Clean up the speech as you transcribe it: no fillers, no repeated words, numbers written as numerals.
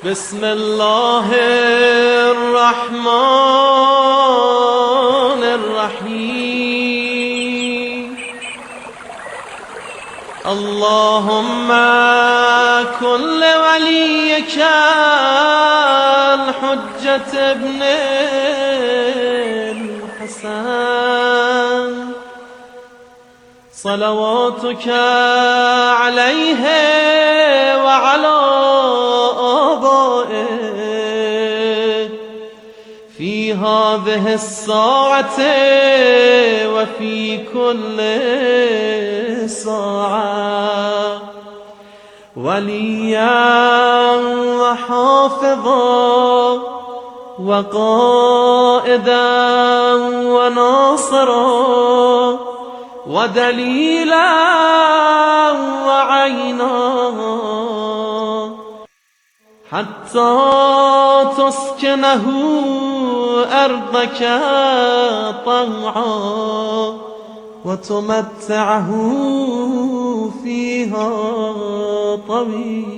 بسم الله الرحمن الرحيم. اللهم كن لوليك الحجة ابن الحسن صلواتك عليه وعلى آبائه في هذه الساعة وفي كل ساعة وليا وحافظا وقائدا وناصرا ودليلا وعينا حتى تسكنه أرضك طوعا وتمتعه فيها طويلا.